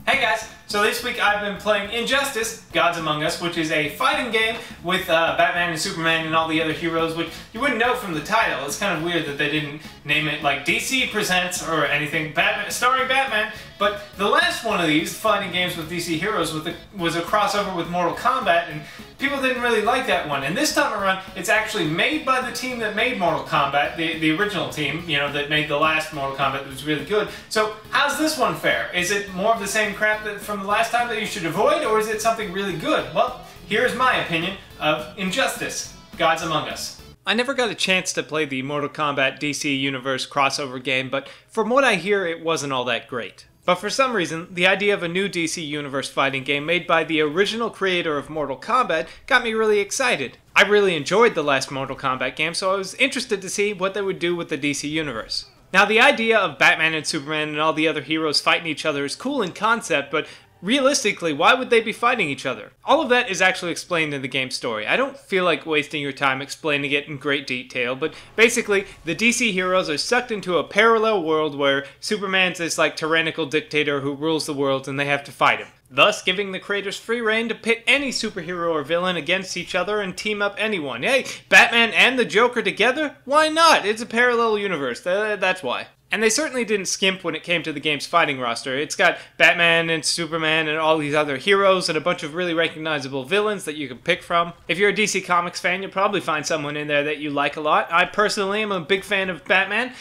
Hey guys, so this week I've been playing Injustice: Gods Among Us, which is a fighting game with Batman and Superman and all the other heroes, which you wouldn't know from the title. It's kind of weird that they didn't name it like DC Presents or anything starring Batman, but the last one of these fighting games with DC heroes was a crossover with Mortal Kombat, and people didn't really like that one. And this time around, it's actually made by the team that made Mortal Kombat, the original team, you know, that made the last Mortal Kombat that was really good. So how's this one fare? Is it more of the same crap from the last time that you should avoid, or is it something really good? Well, here's my opinion of Injustice: Gods Among Us. I never got a chance to play the Mortal Kombat DC Universe crossover game, but from what I hear, it wasn't all that great. But for some reason, the idea of a new DC Universe fighting game made by the original creator of Mortal Kombat got me really excited. I really enjoyed the last Mortal Kombat game, so I was interested to see what they would do with the DC Universe. Now, the idea of Batman and Superman and all the other heroes fighting each other is cool in concept, but realistically, why would they be fighting each other? All of that is actually explained in the game's story. I don't feel like wasting your time explaining it in great detail, but basically, the DC heroes are sucked into a parallel world where Superman's this like tyrannical dictator who rules the world and they have to fight him, thus giving the creators free reign to pit any superhero or villain against each other and team up anyone. Hey, Batman and the Joker together? Why not? It's a parallel universe, that's why. And they certainly didn't skimp when it came to the game's fighting roster. It's got Batman and Superman and all these other heroes and a bunch of really recognizable villains that you can pick from. If you're a DC Comics fan, you'll probably find someone in there that you like a lot. I personally am a big fan of Batman,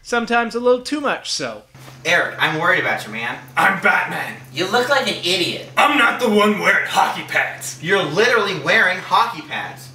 sometimes a little too much so. Eric, I'm worried about you, man. I'm Batman. You look like an idiot. I'm not the one wearing hockey pads. You're literally wearing hockey pads.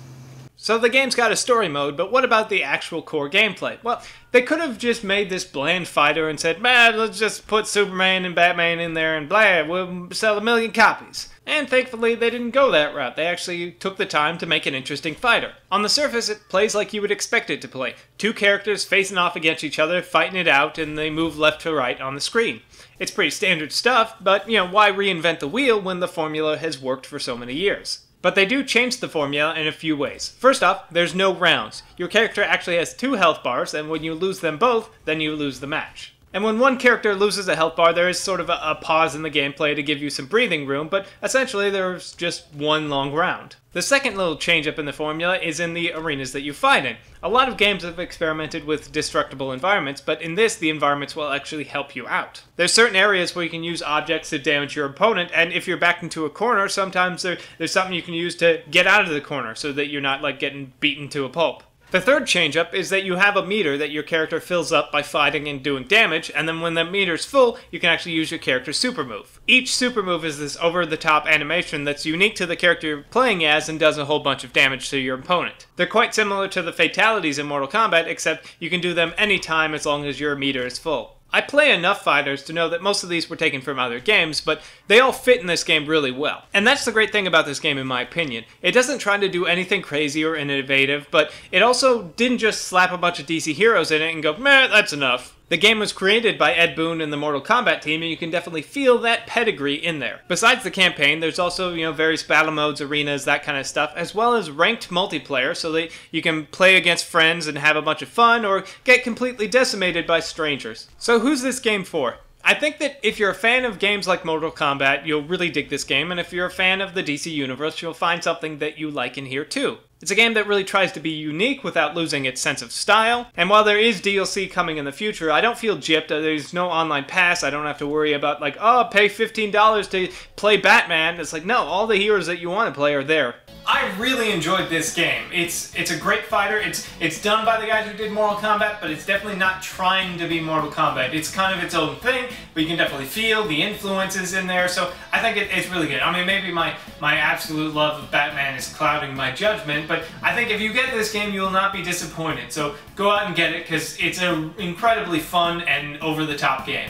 So the game's got a story mode, but what about the actual core gameplay? Well, they could have just made this bland fighter and said, man, let's just put Superman and Batman in there and blah, we'll sell 1 million copies. And thankfully, they didn't go that route. They actually took the time to make an interesting fighter. On the surface, it plays like you would expect it to play. Two characters facing off against each other, fighting it out, and they move left to right on the screen. It's pretty standard stuff, but, you know, why reinvent the wheel when the formula has worked for so many years? But they do change the formula in a few ways. First off, there's no rounds. Your character actually has 2 health bars, and when you lose them both, then you lose the match. And when one character loses a health bar, there is sort of a pause in the gameplay to give you some breathing room, but essentially there's just one long round. The second little change up in the formula is in the arenas that you fight in. A lot of games have experimented with destructible environments, but in this, the environments will actually help you out. There's certain areas where you can use objects to damage your opponent, and if you're backed into a corner, sometimes there's something you can use to get out of the corner so that you're not like getting beaten to a pulp. The third change-up is that you have a meter that your character fills up by fighting and doing damage, and then when that meter's full, you can actually use your character's super move. Each super move is this over-the-top animation that's unique to the character you're playing as and does a whole bunch of damage to your opponent. They're quite similar to the fatalities in Mortal Kombat, except you can do them anytime as long as your meter is full. I play enough fighters to know that most of these were taken from other games, but they all fit in this game really well. And that's the great thing about this game in my opinion. It doesn't try to do anything crazy or innovative, but it also didn't just slap a bunch of DC heroes in it and go, meh, that's enough. The game was created by Ed Boon and the Mortal Kombat team, and you can definitely feel that pedigree in there. Besides the campaign, there's also, you know, various battle modes, arenas, that kind of stuff, as well as ranked multiplayer, so that you can play against friends and have a bunch of fun, or get completely decimated by strangers. So who's this game for? I think that if you're a fan of games like Mortal Kombat, you'll really dig this game, and if you're a fan of the DC Universe, you'll find something that you like in here too. It's a game that really tries to be unique without losing its sense of style, and while there is DLC coming in the future, I don't feel gypped. There's no online pass. I don't have to worry about like, oh, pay $15 to play Batman. It's like, no, all the heroes that you want to play are there. I really enjoyed this game. It's a great fighter. It's done by the guys who did Mortal Kombat, but it's definitely not trying to be Mortal Kombat. It's kind of its own thing, but you can definitely feel the influences in there, so I think it's really good. I mean, maybe my absolute love of Batman is clouding my judgment, but I think if you get this game, you will not be disappointed. So go out and get it, because it's an incredibly fun and over-the-top game.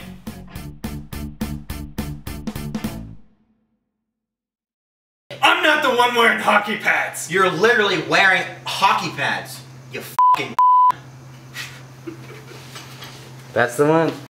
I'm not the one wearing hockey pads! You're literally wearing hockey pads. You f***ing That's the one.